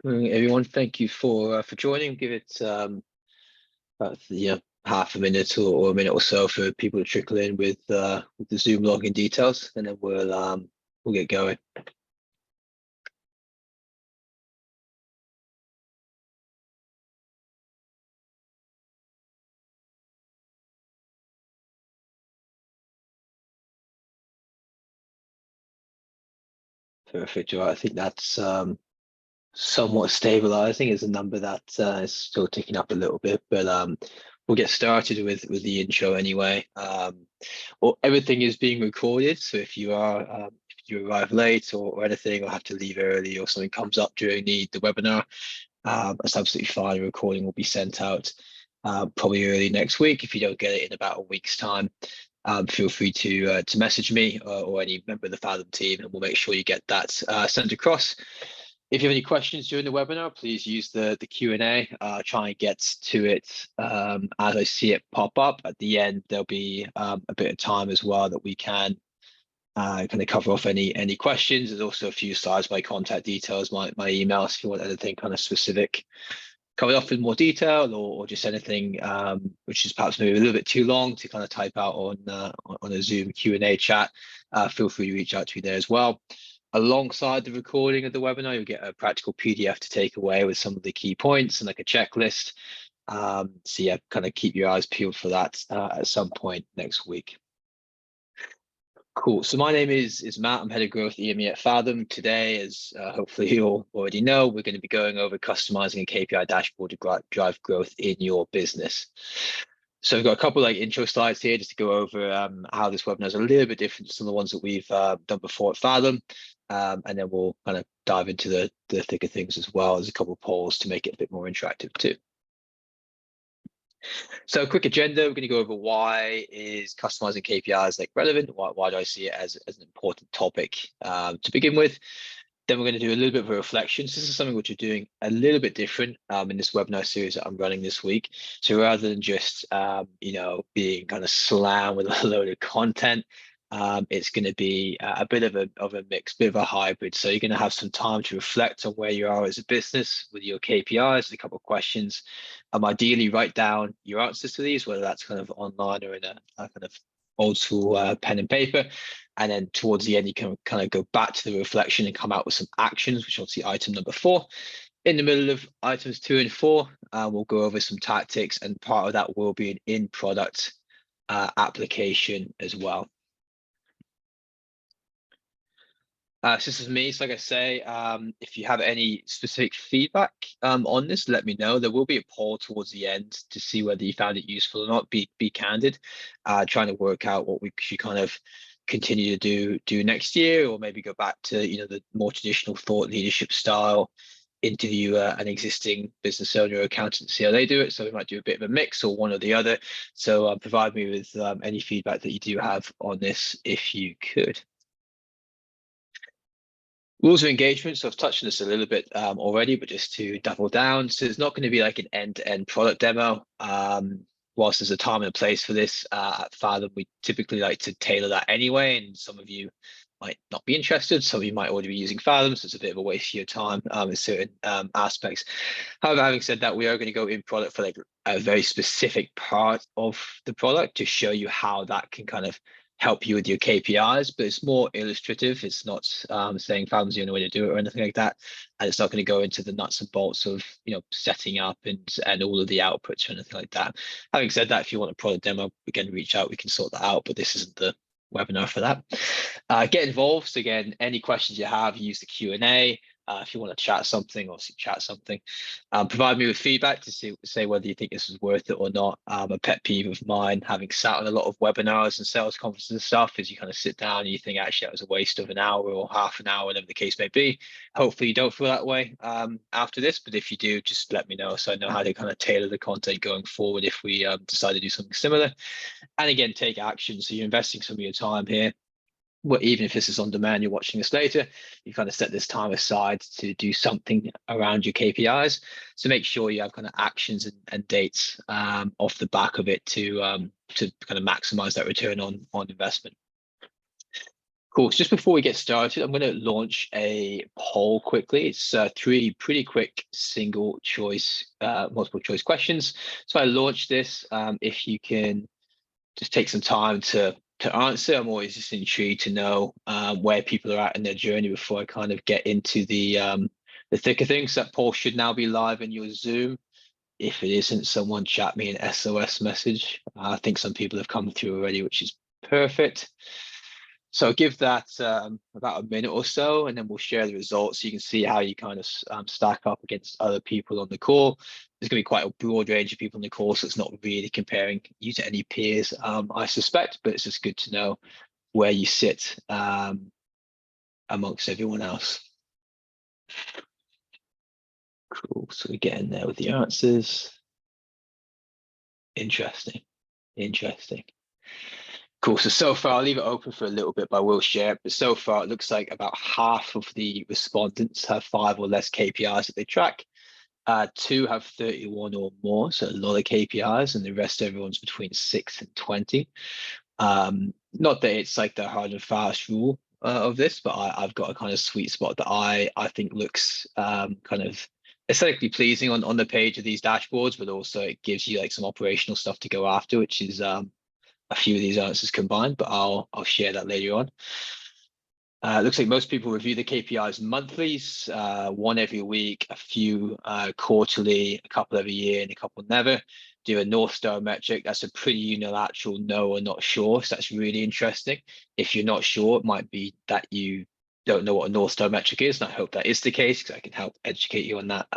Everyone, thank you for joining. Give it about half a minute or a minute or so for people to trickle in with the Zoom login details, and then we'll get going. Perfect. Right. I think that's somewhat stabilizing. Is a number that is still ticking up a little bit, but we'll get started with the intro anyway. Everything is being recorded, so if you arrive late or anything, or have to leave early, or something comes up during the webinar, that's absolutely fine. The recording will be sent out probably early next week. If you don't get it in about a week's time, feel free to message me or any member of the Fathom team, and we'll make sure you get that sent across. If you have any questions during the webinar, please use the Q&A. Try and get to it as I see it pop up. At the end, there'll be a bit of time as well that we can kind of cover off any questions. There's also a few slides, my contact details, my emails if you want anything kind of specific covered off in more detail, or just anything which is perhaps maybe a little bit too long to kind of type out on a Zoom Q&A chat. Feel free to reach out to me there as well. Alongside the recording of the webinar, you'll get a practical PDF to take away with some of the key points and like a checklist. So yeah, kind of keep your eyes peeled for that at some point next week. Cool. So my name is Matt. I'm head of growth EMEA at Fathom. Today, as hopefully you all already know, we're going to be going over customizing a KPI dashboard to drive growth in your business. So we've got a couple like intro slides here just to go over how this webinar is a little bit different to some of the ones that we've done before at Fathom. And then we'll kind of dive into the thicker things as well as a couple of polls to make it a bit more interactive too. So quick agenda, we're going to go over why is customizing KPIs like relevant? Why do I see it as an important topic to begin with? Then we're going to do a little bit of a reflection. So this is something which we're doing a little bit different in this webinar series that I'm running this week. So rather than just being kind of slammed with a load of content, it's going to be a bit of a mix, bit of a hybrid. So you're going to have some time to reflect on where you are as a business with your KPIs, a couple of questions. Ideally, write down your answers to these, whether that's kind of online or in a kind of old school pen and paper. And then towards the end, you can kind of go back to the reflection and come out with some actions, which obviously item number 4. In the middle of items 2 and 4, we'll go over some tactics, and part of that will be an in-product application as well. So this is me. So like I say, if you have any specific feedback on this, let me know. There will be a poll towards the end to see whether you found it useful or not. Be candid, trying to work out what we should kind of continue to do next year, or maybe go back to the more traditional thought leadership style, interview an existing business owner or accountant, see how they do it. So we might do a bit of a mix or one or the other. So provide me with any feedback that you do have on this if you could. Rules of engagement. So I've touched on this a little bit already, but just to double down. So it's not going to be like an end-to-end product demo. Whilst there's a time and a place for this at Fathom, we typically like to tailor that anyway. And some of you might not be interested. Some of you might already be using Fathom, so it's a bit of a waste of your time in certain aspects. However, having said that, we are going to go in product for like a very specific part of the product to show you how that can kind of help you with your KPIs, but it's more illustrative. It's not saying Fathom's the only way to do it or anything like that. And it's not going to go into the nuts and bolts of, setting up and all of the outputs or anything like that. Having said that, if you want a product demo, again, reach out, we can sort that out, but this isn't the webinar for that. Get involved. So again, any questions you have, use the Q&A. If you want to chat something, obviously chat something. Provide me with feedback to say whether you think this is worth it or not. A pet peeve of mine, having sat on a lot of webinars and sales conferences and stuff, is you kind of sit down and you think, actually, that was a waste of an hour or half an hour, whatever the case may be. Hopefully you don't feel that way after this, but if you do, just let me know so I know how to kind of tailor the content going forward if we decide to do something similar. And again, take action. So you're investing some of your time here. Well, even if this is on demand, you're watching this later, you kind of set this time aside to do something around your KPIs. So make sure you have kind of actions and dates off the back of it to kind of maximize that return on investment. Cool. So just before we get started, I'm going to launch a poll quickly. It's three pretty quick single choice, multiple choice questions. So I launch this. If you can just take some time to answer, I'm always just intrigued to know where people are at in their journey before I kind of get into the thick of things. That poll should now be live in your Zoom. If it isn't, someone chat me an SOS message. I think some people have come through already, which is perfect. So I'll give that about a minute or so, and then we'll share the results so you can see how you kind of stack up against other people on the call. There's going to be quite a broad range of people on the call, so it's not really comparing you to any peers, I suspect, but it's just good to know where you sit amongst everyone else. Cool. So we get in there with the answers. Interesting. Interesting. Cool. So far, I'll leave it open for a little bit, but I will share. But so far, it looks like about half of the respondents have 5 or less KPIs that they track. 2 have 31 or more, so a lot of KPIs, and the rest everyone's between 6 and 20. Not that it's like the hard and fast rule of this, but I've got a kind of sweet spot that I think looks kind of aesthetically pleasing on the page of these dashboards, but also it gives you like some operational stuff to go after, which is a few of these answers combined, but I'll share that later on. It looks like most people review the KPIs monthly, one every week, a few quarterly, a couple every year, and a couple never. Do a North Star metric. That's a pretty unilateral no or not sure. So that's really interesting. If you're not sure, it might be that you don't know what a North Star metric is. And I hope that is the case because I can help educate you on that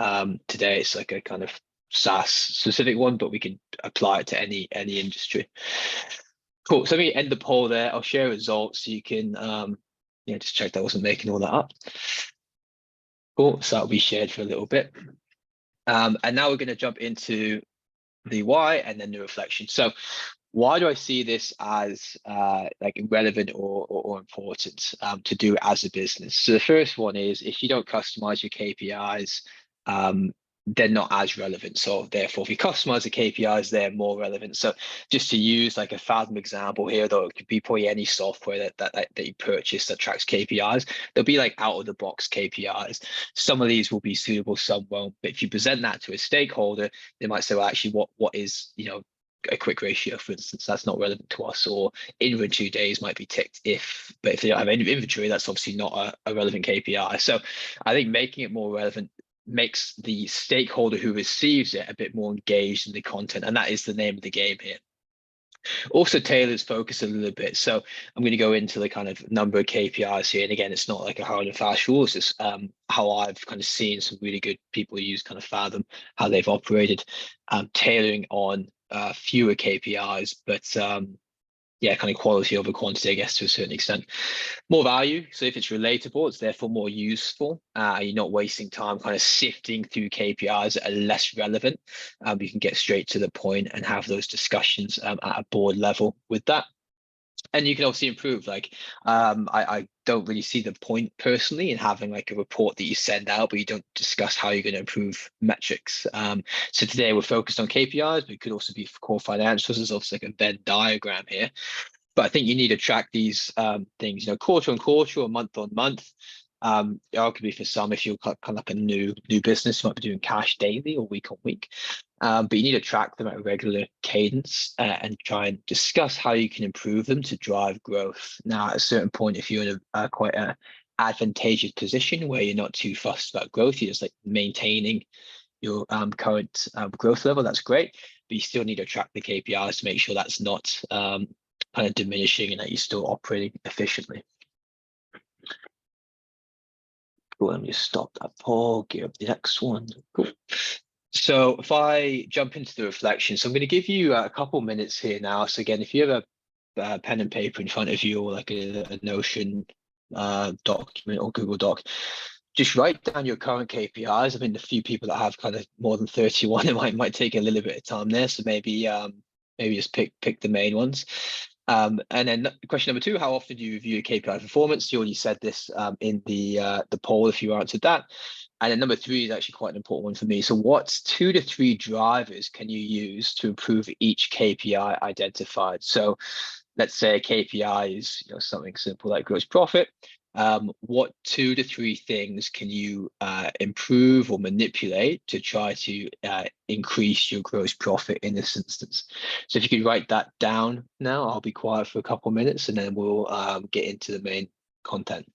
today. It's like a kind of SaaS specific one, but we can apply it to any industry. Cool. So let me end the poll there. I'll share results so you can just check that I wasn't making all that up. Cool. So that'll be shared for a little bit. And now we're going to jump into the why and then the reflection. So why do I see this as like relevant or important to do as a business? So the first one is if you don't customize your KPIs, they're not as relevant. So therefore, if you customize the KPIs, they're more relevant. So just to use like a Fathom example here, though, it could be probably any software that you purchase that tracks KPIs. There'll be like out of the box KPIs. Some of these will be suitable, some won't. But if you present that to a stakeholder, they might say, well, actually, what is, a quick ratio, for instance, that's not relevant to us, or inventory days might be ticked but if they don't have any inventory, that's obviously not a relevant KPI. So I think making it more relevant makes the stakeholder who receives it a bit more engaged in the content, and that is the name of the game here. Also tailors focus a little bit. So I'm going to go into the kind of number of KPIs here. And again, it's not like a hard and fast rule. It's just how I've kind of seen some really good people use kind of Fathom, how they've operated, tailoring on fewer KPIs, but yeah, kind of quality over quantity, I guess, to a certain extent. More value. So if it's relatable, it's therefore more useful. You're not wasting time kind of sifting through KPIs that are less relevant. You can get straight to the point and have those discussions at a board level with that. And you can obviously improve. Like, I don't really see the point personally in having like a report that you send out, but you don't discuss how you're going to improve metrics. So today we're focused on KPIs, but it could also be core financials. There's also like a Venn diagram here. But I think you need to track these things, quarter on quarter or month on month. Arguably for some, if you're kind of like a new business, you might be doing cash daily or week on week. But you need to track them at a regular cadence and try and discuss how you can improve them to drive growth. Now, at a certain point, if you're in a quite a advantageous position where you're not too fussed about growth, you're just like maintaining your current growth level, that's great. But you still need to track the KPIs to make sure that's not kind of diminishing and that you're still operating efficiently. Cool, let me just stop that poll, get up the next one. Cool. So if I jump into the reflection, so I'm going to give you a couple minutes here now. So again, if you have a pen and paper in front of you or like a Notion document or Google Doc, just write down your current KPIs. I mean, the few people that have kind of more than 31, it might take a little bit of time there. So maybe just pick the main ones. And then question number 2, how often do you review KPI performance? You already said this in the poll if you answered that. And then number 3 is actually quite an important one for me. So what 2 to 3 drivers can you use to improve each KPI identified? So let's say a KPI is something simple like gross profit. What 2 to 3 things can you improve or manipulate to try to increase your gross profit in this instance? So if you could write that down now, I'll be quiet for a couple of minutes and then we'll get into the main content.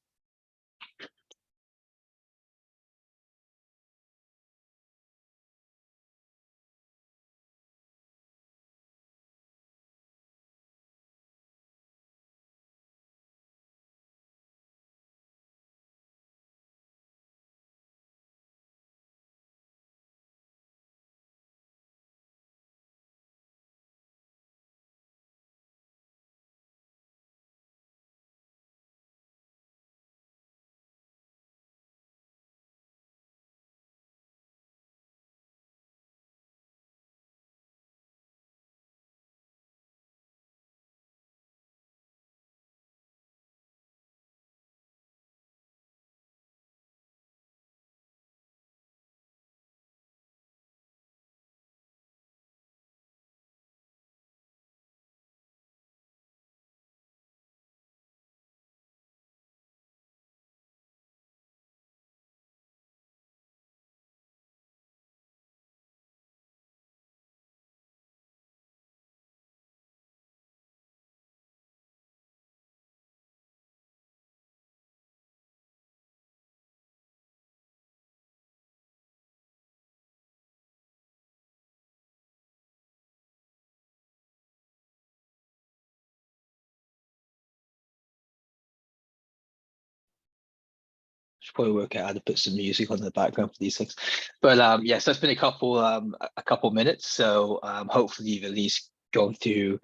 Should probably work out how to put some music on the background for these things. But yes, that's been a couple minutes. So hopefully you've at least gone through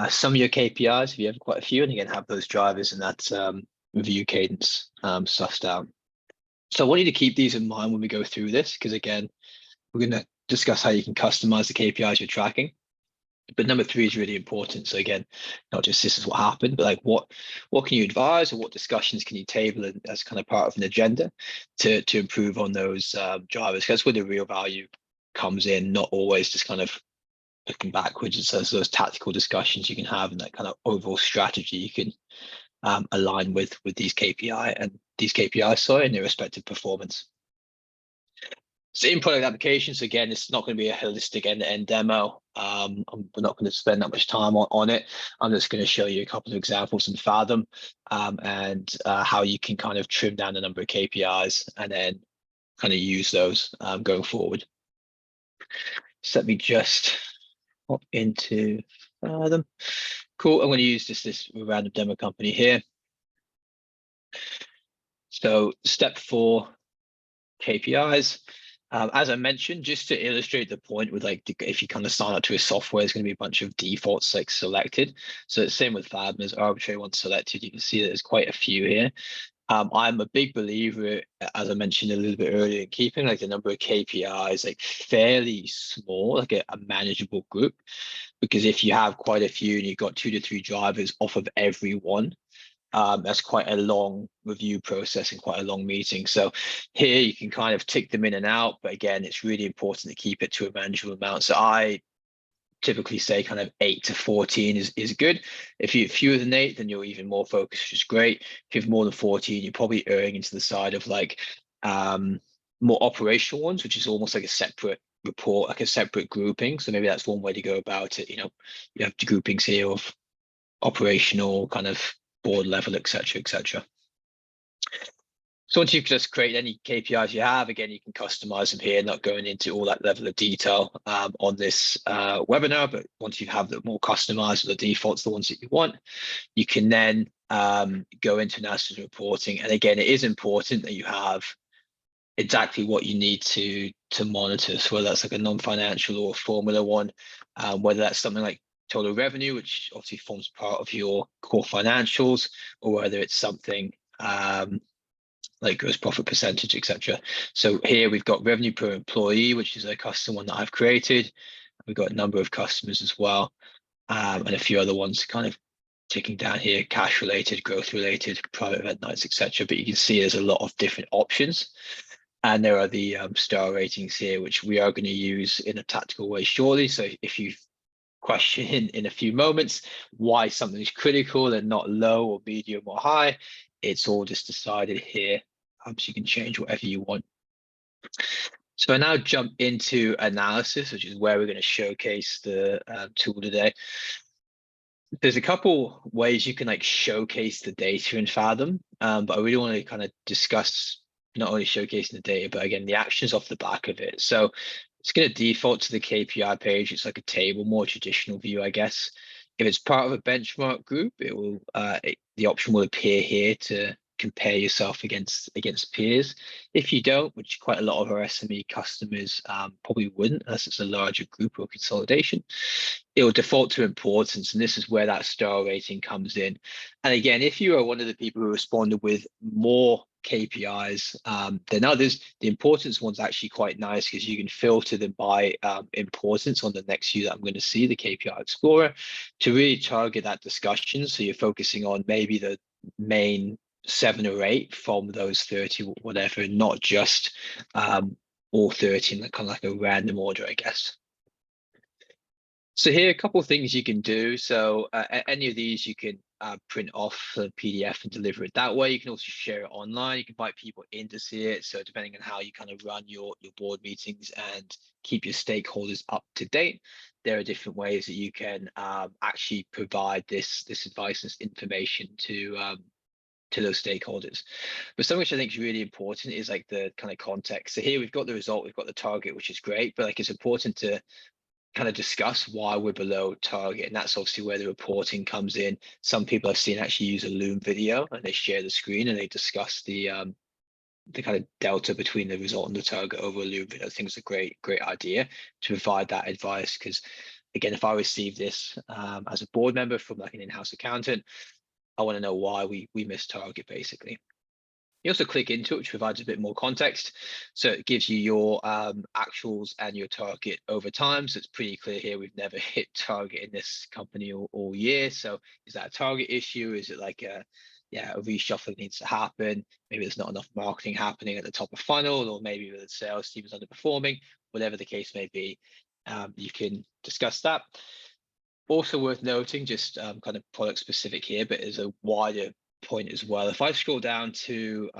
some of your KPIs if you have quite a few, and again have those drivers and that review cadence sussed out. So I want you to keep these in mind when we go through this, because again, we're going to discuss how you can customize the KPIs you're tracking. But number 3 is really important. So again, not just this is what happened, but like what can you advise, or what discussions can you table as kind of part of an agenda to improve on those drivers? That's where the real value comes in, not always just kind of looking backwards. It's those tactical discussions you can have and that kind of overall strategy you can align with these KPIs, sorry, and their respective performance. So in product applications, again, it's not going to be a holistic end-to-end demo. We're not going to spend that much time on it. I'm just going to show you a couple of examples in Fathom and how you can kind of trim down the number of KPIs and then kind of use those going forward. So let me just hop into Fathom. Cool. I'm going to use this random demo company here. So step 4, KPIs. As I mentioned, just to illustrate the point with like, if you kind of sign up to a software, there's going to be a bunch of defaults like selected. So it's same with Fathom, there's arbitrary ones selected. You can see that there's quite a few here. I'm a big believer, as I mentioned a little bit earlier, in keeping like the number of KPIs like fairly small, like a manageable group. Because if you have quite a few and you've got 2 to 3 drivers off of every one, that's quite a long review process and quite a long meeting. So here you can kind of tick them in and out, but again, it's really important to keep it to a manageable amount. So I typically say kind of 8 to 14 is good. If you have fewer than 8, then you're even more focused, which is great. If you have more than 14, you're probably erring into the side of like more operational ones, which is almost like a separate report, like a separate grouping. So maybe that's one way to go about it. You have the groupings here of operational, kind of board level, etc., etc. So once you've just created any KPIs you have, again, you can customize them here, not going into all that level of detail on this webinar, but once you have them more customized with the defaults, the ones that you want, you can then go into analysis reporting. And again, it is important that you have exactly what you need to monitor. So whether that's like a non-financial or a formula one, whether that's something like total revenue, which obviously forms part of your core financials, or whether it's something like gross profit percentage, etc. So here we've got revenue per employee, which is a custom one that I've created. We've got a number of customers as well, and a few other ones kind of ticking down here, cash related, growth related, private event nights, etc. But you can see there's a lot of different options. And there are the star ratings here, which we are going to use in a tactical way shortly. So if you've question in a few moments, why something is critical and not low or medium or high. It's all just decided here. So you can change whatever you want. So I now jump into analysis, which is where we're going to showcase the tool today. There's a couple ways you can like showcase the data in Fathom, but I really want to kind of discuss not only showcasing the data, but again, the actions off the back of it. So it's going to default to the KPI page. It's like a table, more traditional view, I guess. If it's part of a benchmark group, it will the option will appear here to compare yourself against peers. If you don't, which quite a lot of our SME customers probably wouldn't, unless it's a larger group or consolidation, it will default to importance, and this is where that star rating comes in. And again, if you are one of the people who responded with more KPIs than others, the importance one's actually quite nice because you can filter them by importance on the next view that I'm going to see, the KPI Explorer, to really target that discussion. So you're focusing on maybe the main 7 or 8 from those 30, whatever, not just all 30 in kind of like a random order, I guess. So here are a couple of things you can do. So any of these you can print off the PDF and deliver it that way. You can also share it online. You can invite people in to see it. So depending on how you kind of run your board meetings and keep your stakeholders up to date, there are different ways that you can actually provide this advice, this information to those stakeholders. But something which I think is really important is like the kind of context. So here we've got the result, we've got the target, which is great, but like it's important to kind of discuss why we're below target, and that's obviously where the reporting comes in. Some people I've seen actually use a Loom video and they share the screen and they discuss the kind of delta between the result and the target over a Loom video. I think it's a great idea to provide that advice, because again, if I receive this as a board member from like an in-house accountant, I want to know why we missed target basically. You also click into it, which provides a bit more context. So it gives you your actuals and your target over time. So it's pretty clear here we've never hit target in this company all year. So is that a target issue? Is it like a reshuffle that needs to happen? Maybe there's not enough marketing happening at the top of funnel, or maybe the sales team is underperforming. Whatever the case may be, you can discuss that. Also worth noting, just kind of product specific here, but as a wider point as well. If I scroll down to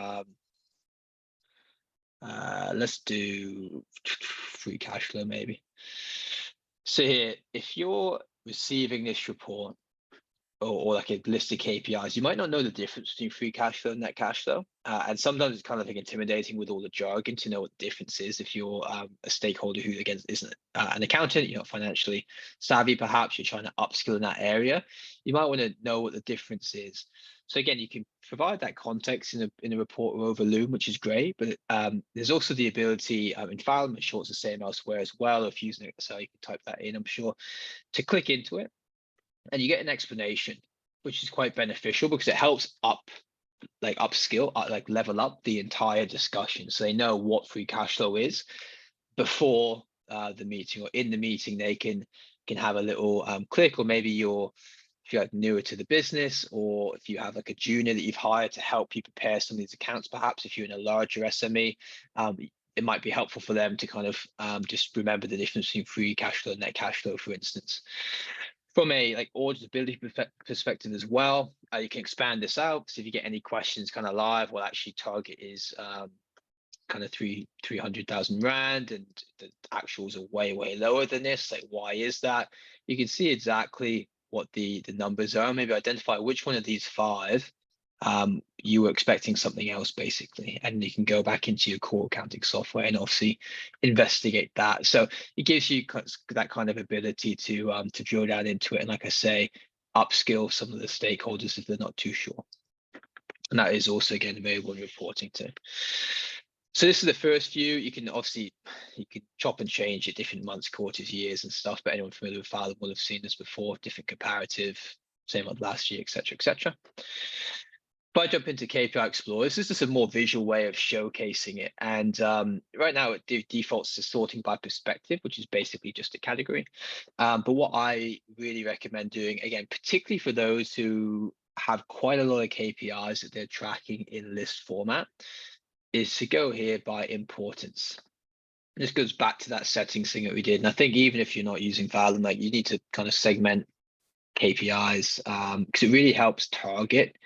let's do free cash flow maybe. So here, if you're receiving this report or like a list of KPIs, you might not know the difference between free cash flow and net cash flow. And sometimes it's kind of like intimidating with all the jargon to know what the difference is. If you're a stakeholder who, again, isn't an accountant, you're not financially savvy, perhaps you're trying to upskill in that area, you might want to know what the difference is. So again, you can provide that context in a report or over Loom, which is great, but there's also the ability in Fathom, I'm sure it's the same elsewhere as well, if using Excel, you can type that in, I'm sure, to click into it, and you get an explanation, which is quite beneficial because it helps upskill, like level up the entire discussion, so they know what free cash flow is before the meeting, or in the meeting they can have a little click, or maybe if you're like newer to the business, or if you have like a junior that you've hired to help you prepare some of these accounts, perhaps if you're in a larger SME, it might be helpful for them to kind of just remember the difference between free cash flow and net cash flow, for instance. From a like auditability perspective as well, you can expand this out. So if you get any questions kind of live, well, actually target is kind of 300,000 rand, and the actuals are way lower than this. Like, why is that? You can see exactly what the numbers are. Maybe identify which one of these 5 you were expecting something else basically, and you can go back into your core accounting software and obviously investigate that. So it gives you that kind of ability to drill down into it, and like I say, upskill some of the stakeholders if they're not too sure. And that is also again available in reporting too. So this is the first view. You can chop and change at different months, quarters, years and stuff, but anyone familiar with Fathom will have seen this before, different comparative, same like last year, etc. If I jump into KPI Explorer, this is just a more visual way of showcasing it. And right now it defaults to sorting by perspective, which is basically just a category. But what I really recommend doing, again, particularly for those who have quite a lot of KPIs that they're tracking in list format, is to go here by importance. this goes back to that settings thing that we did. And I think even if you're not using Fathom, like you need to kind of segment KPIs because it really helps target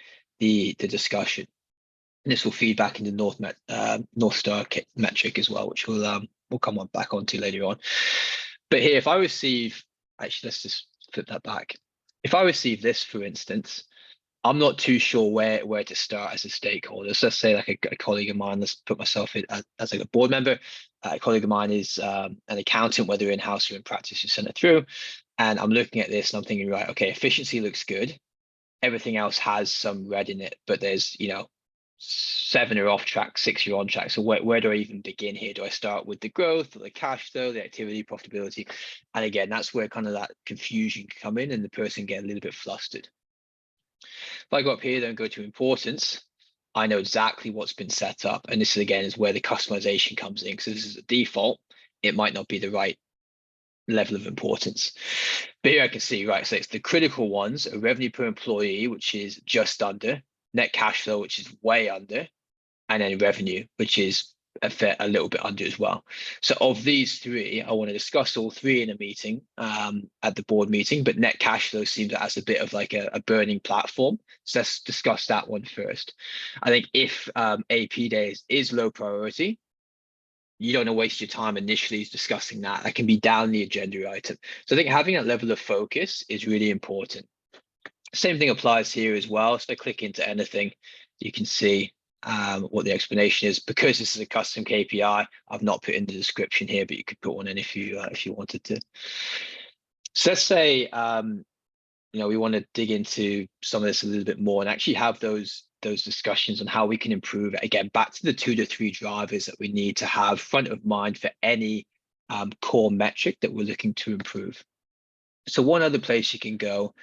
the discussion. And this will feed back into North Star metric as well, which we'll come on back onto later on. But here, if I receive, actually, let's just flip that back. If I receive this, for instance, I'm not too sure where to start as a stakeholder. So let's say like a colleague of mine, let's put myself in as like a board member. A colleague of mine is an accountant, whether in-house or in practice, you send it through. And I'm looking at this and I'm thinking, right, okay, efficiency looks good. Everything else has some red in it, but there's, 7 are off track, 6 are on track. So where do I even begin here? Do I start with the growth or the cash flow, the activity, profitability? And again, that's where kind of that confusion can come in and the person get a little bit flustered. If I go up here, then go to importance, I know exactly what's been set up. And this again is where the customization comes in. So this is a default. It might not be the right level of importance. But here I can see, right, so it's the critical ones, a revenue per employee, which is just under, net cash flow, which is way under, and then revenue, which is a little bit under as well. So of these 3, I want to discuss all 3 in a meeting at the board meeting, but net cash flow seems as a bit of like a burning platform. So let's discuss that one first. I think if AP days is low priority, you don't want to waste your time initially discussing that. That can be down the agenda item. So I think having that level of focus is really important. Same thing applies here as well. So I click into anything, you can see what the explanation is. Because this is a custom KPI, I've not put in the description here, but you could put one in if you wanted to. So let's say we want to dig into some of this a little bit more and actually have those discussions on how we can improve it. Again, back to the 2 to 3 drivers that we need to have front of mind for any core metric that we're looking to improve. So one other place you can go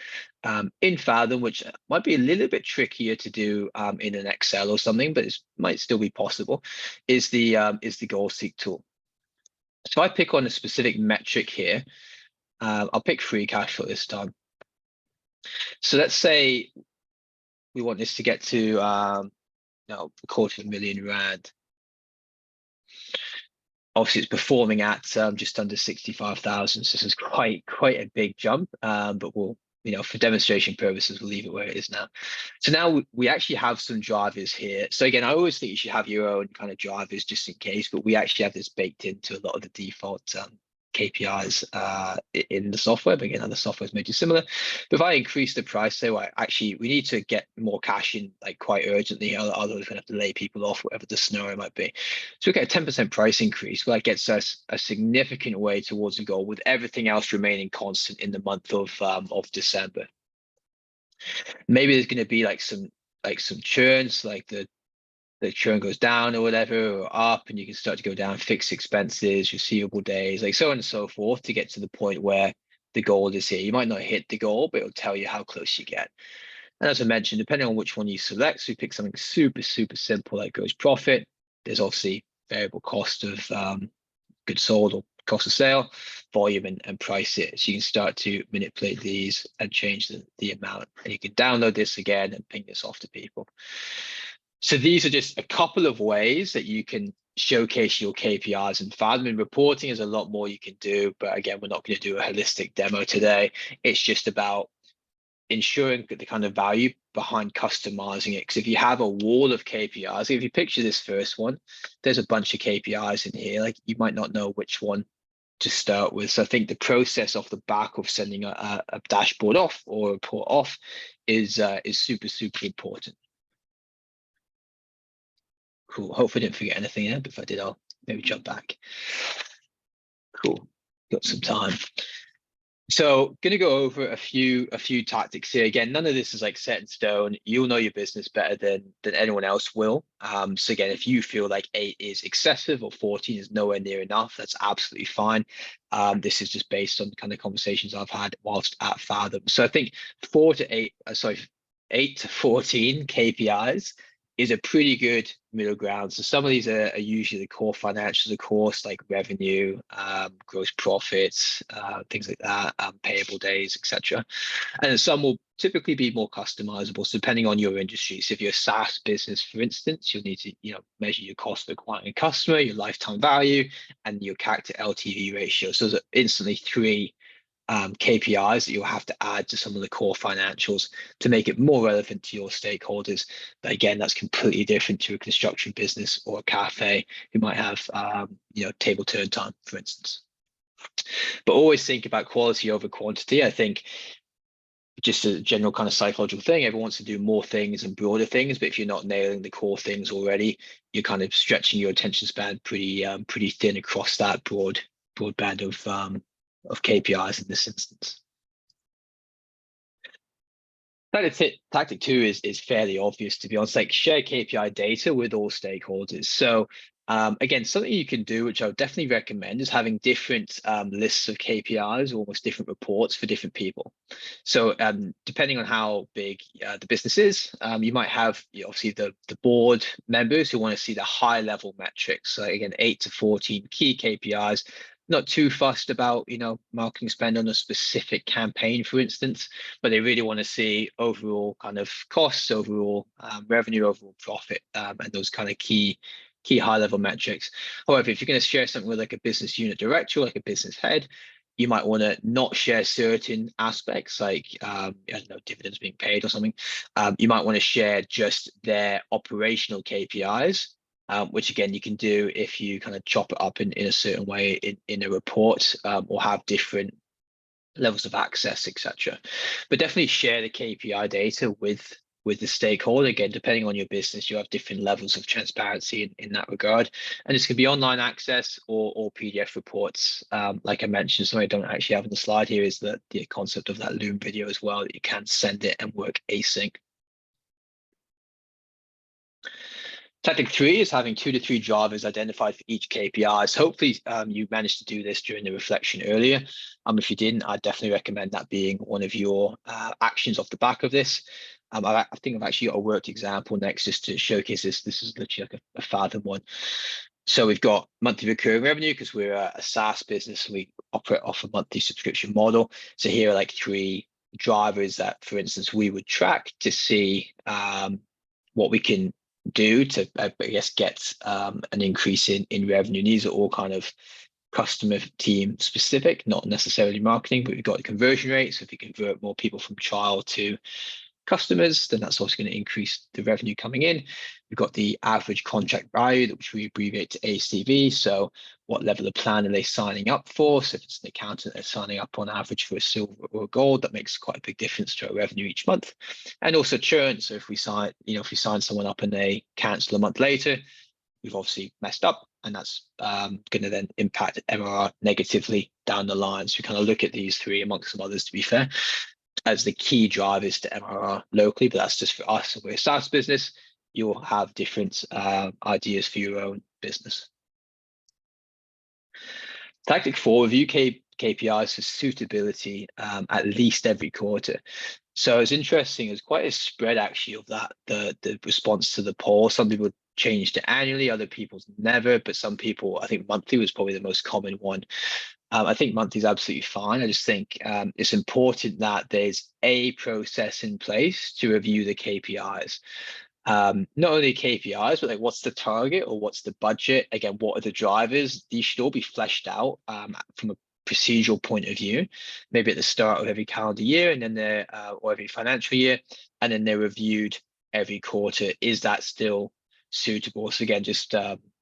in Fathom, which might be a little bit trickier to do in an Excel or something, but it might still be possible, is the goal seek tool. So I pick on a specific metric here. I'll pick free cash flow this time. So let's say we want this to get to £250,000. Obviously, it's performing at just under 65,000. So this is quite a big jump, but we'll, for demonstration purposes, we'll leave it where it is now. So now we actually have some drivers here. So again, I always think you should have your own kind of drivers just in case, but we actually have this baked into a lot of the default KPIs in the software. But again, other softwares may do similar. But if I increase the price, say, well, actually, we need to get more cash in like quite urgently, otherwise we're going to have to lay people off, whatever the scenario might be. So we get a 10% price increase. Well, that gets us a significant way towards the goal, with everything else remaining constant in the month of December. Maybe there's going to be like some churns, like the churn goes down or whatever, or up, and you can start to go down fixed expenses, receivable days, like so on and so forth, to get to the point where the goal is here. You might not hit the goal, but it'll tell you how close you get. And as I mentioned, depending on which one you select, so you pick something super simple like gross profit. There's obviously variable cost of goods sold or cost of sale, volume, and price it. So you can start to manipulate these and change the amount. And you can download this again and ping this off to people. So these are just a couple of ways that you can showcase your KPIs in Fathom. In reporting, is a lot more you can do, but again, we're not going to do a holistic demo today. It's just about ensuring the kind of value behind customizing it. Because if you have a wall of KPIs, if you picture this first one, there's a bunch of KPIs in here. Like you might not know which one to start with. So I think the process off the back of sending a dashboard off or a report off is super important. Cool. Hopefully I didn't forget anything there, but if I did, I'll maybe jump back. Cool. Got some time. So going to go over a few tactics here. Again, none of this is like set in stone. You'll know your business better than anyone else will. So again, if you feel like 8 is excessive or 14 is nowhere near enough, that's absolutely fine. This is just based on kind of conversations I've had whilst at Fathom. So I think 8 to 14 KPIs is a pretty good middle ground. So some of these are usually the core financials, of course, like revenue, gross profits, things like that, payable days, etc. And then some will typically be more customizable, so depending on your industry. So if you're a SaaS business, for instance, you'll need to, measure your cost of acquiring a customer, your lifetime value, and your CAC to LTV ratio. So those are instantly three KPIs that you'll have to add to some of the core financials to make it more relevant to your stakeholders. But again, that's completely different to a construction business or a cafe who might have, table turn time, for instance. But always think about quality over quantity. I think just a general kind of psychological thing, everyone wants to do more things and broader things, but if you're not nailing the core things already, you're kind of stretching your attention span pretty thin across that broad band of KPIs in this instance. Tactic two is fairly obvious, to be honest, like share KPI data with all stakeholders. So again, something you can do, which I would definitely recommend, is having different lists of KPIs, almost different reports for different people. So depending on how big the business is, you might have obviously the board members who want to see the high level metrics. So again, 8 to 14 key KPIs. Not too fussed about marketing spend on a specific campaign, for instance, but they really want to see overall kind of costs, overall revenue, overall profit, and those kind of key high level metrics. However, if you're going to share something with like a business unit director, like a business head, you might want to not share certain aspects, like I don't know, dividends being paid or something. You might want to share just their operational KPIs. Which again, you can do if you kind of chop it up in a certain way in a report, or have different levels of access, etc. But definitely share the KPI data with the stakeholder. Again, depending on your business, you have different levels of transparency in that regard. And this can be online access or PDF reports. Like I mentioned, something I don't actually have on the slide here is the concept of that Loom video as well, that you can send it and work async. Tactic three is having 2 to 3 drivers identified for each KPI. So hopefully you managed to do this during the reflection earlier. If you didn't, I'd definitely recommend that being one of your actions off the back of this. I think I've actually got a worked example next just to showcase this. This is literally like a Fathom one. So we've got monthly recurring revenue because we're a SaaS business and we operate off a monthly subscription model. So here are like 3 drivers that, for instance, we would track to see what we can do to get an increase in revenue. These are all kind of customer team specific, not necessarily marketing, but we've got the conversion rate. So if you convert more people from trial to customers, then that's also going to increase the revenue coming in. We've got the average contract value, which we abbreviate to ACV. So what level of plan are they signing up for? So if it's an accountant, they're signing up on average for a silver or a gold, that makes quite a big difference to our revenue each month. And also churn. So if we sign someone up and they cancel a month later, we've obviously messed up, and that's going to then impact MRR negatively down the line. So we kind of look at these 3 amongst some others, to be fair, as the key drivers to MRR locally, but that's just for us. We're a SaaS business. You'll have different ideas for your own business. Tactic 4, review KPIs for suitability at least every quarter. So it's interesting, it's quite a spread actually of that, the response to the poll. Some people changed it annually, other people never, but some people, I think monthly was probably the most common one. I think monthly is absolutely fine. I just think it's important that there's a process in place to review the KPIs. Not only KPIs, but like what's the target or what's the budget? Again, what are the drivers? These should all be fleshed out from a procedural point of view, maybe at the start of every calendar year, and then they're or every financial year, and then they're reviewed every quarter. Is that still suitable? So again, just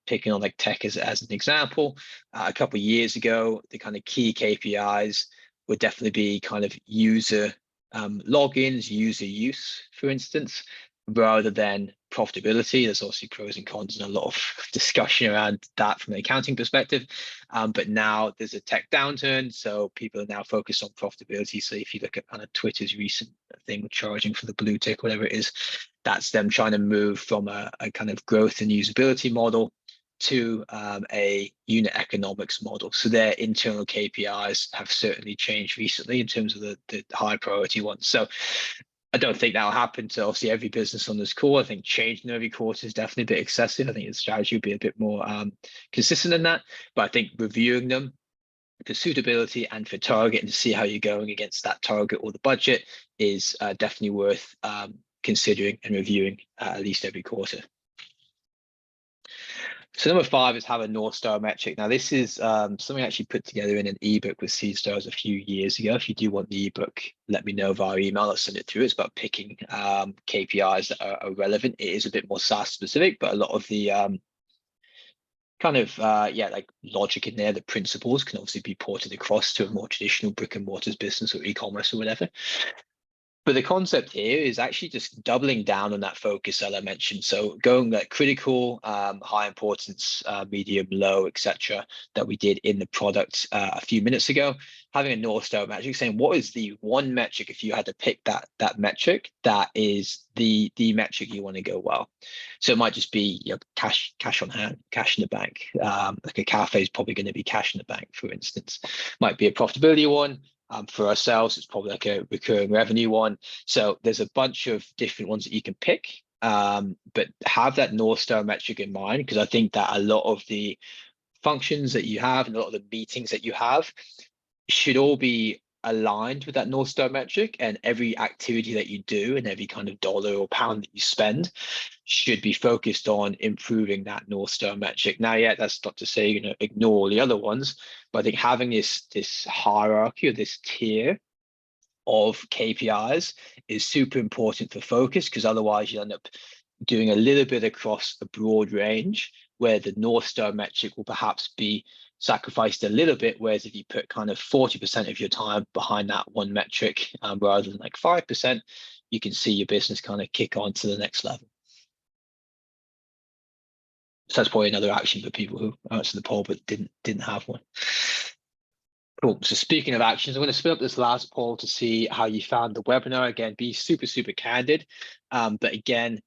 picking on like tech as an example, a couple of years ago, the kind of key KPIs would definitely be kind of user logins, user use, for instance, rather than profitability. There's obviously pros and cons and a lot of discussion around that from an accounting perspective. But now there's a tech downturn, so people are now focused on profitability. So if you look at kind of Twitter's recent thing with charging for the blue tick, whatever it is, that's them trying to move from a kind of growth and usability model to a unit economics model. So their internal KPIs have certainly changed recently in terms of the high priority ones. So I don't think that'll happen to obviously every business on this call. I think changing every quarter is definitely a bit excessive. I think the strategy would be a bit more consistent than that. But I think reviewing them for suitability and for target and to see how you're going against that target or the budget is definitely worth considering and reviewing at least every quarter. So number 5 is have a North Star metric. Now this is something I actually put together in an ebook with Seed Stars a few years ago. If you do want the ebook, let me know via email. I'll send it through. It's about picking KPIs that are relevant. It is a bit more SaaS specific, but a lot of the kind of like logic in there, the principles can obviously be ported across to a more traditional brick and mortars business or e-commerce or whatever. But the concept here is actually just doubling down on that focus that I mentioned. So going like critical, high importance, medium, low, etc. that we did in the product a few minutes ago, having a North Star metric, saying what is the one metric, if you had to pick that metric, that is the metric you want to go well. So it might just be cash on hand, cash in the bank. Like a cafe is probably going to be cash in the bank, for instance. Might be a profitability one. For ourselves, it's probably like a recurring revenue one. So there's a bunch of different ones that you can pick, but have that North Star metric in mind, because I think that a lot of the functions that you have and a lot of the meetings that you have should all be aligned with that North Star metric, and every activity that you do and every kind of dollar or pound that you spend should be focused on improving that North Star metric. Now, yeah, that's not to say you're going to ignore all the other ones, but I think having this hierarchy or this tier of KPIs is super important for focus, because otherwise you end up doing a little bit across a broad range where the North Star metric will perhaps be sacrificed a little bit, whereas if you put kind of 40% of your time behind that one metric rather than like 5%, you can see your business kind of kick on to the next level. So that's probably another action for people who answered the poll but didn't have one. Cool. So speaking of actions, I'm going to spin up this last poll to see how you found the webinar. Again, be super candid. But again,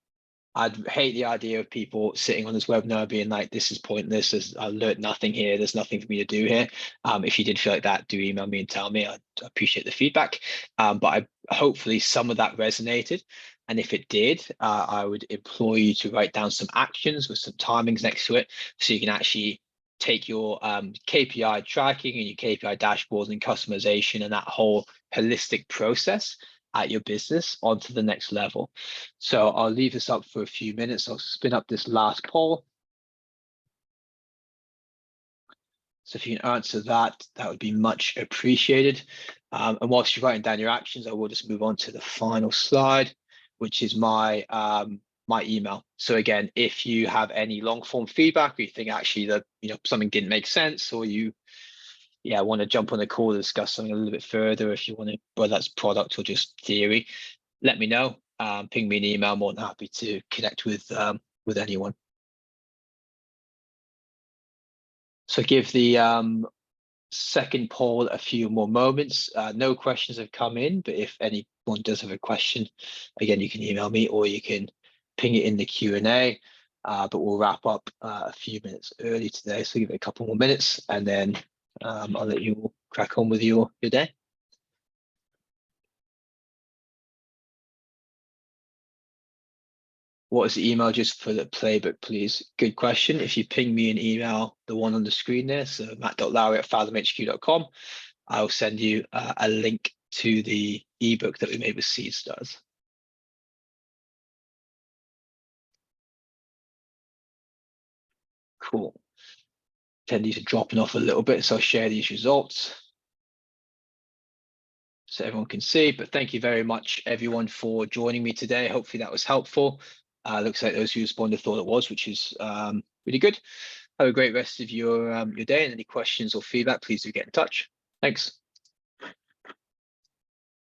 I'd hate the idea of people sitting on this webinar being like, this is pointless. I learned nothing here. There's nothing for me to do here. If you did feel like that, do email me and tell me. I'd appreciate the feedback. But hopefully some of that resonated. And if it did, I would implore you to write down some actions with some timings next to it, so you can actually take your KPI tracking and your KPI dashboards and customization and that whole holistic process at your business onto the next level. So I'll leave this up for a few minutes. I'll spin up this last poll. So if you can answer that, that would be much appreciated. And whilst you're writing down your actions, I will just move on to the final slide, which is my my email. So again, if you have any long form feedback, or you think actually that something didn't make sense, or you want to jump on a call to discuss something a little bit further, if you want to, whether that's product or just theory, let me know. Ping me an email. I'm more than happy to connect with anyone. So give the second poll a few more moments. No questions have come in, but if anyone does have a question, again, you can email me or you can ping it in the Q&A. But we'll wrap up a few minutes early today, so give it a couple more minutes, and then I'll let you all crack on with your day. What is the email just for the playbook, please? Good question. If you ping me an email, the one on the screen there, so matt.lowry@fathomhq.com, I'll send you a link to the ebook that we made with Seed Stars. Cool. Attendees are dropping off a little bit, so I'll share these results so everyone can see. But thank you very much, everyone, for joining me today. Hopefully that was helpful. Looks like those who responded thought it was, which is really good. Have a great rest of your day, and any questions or feedback, please do get in touch. Thanks.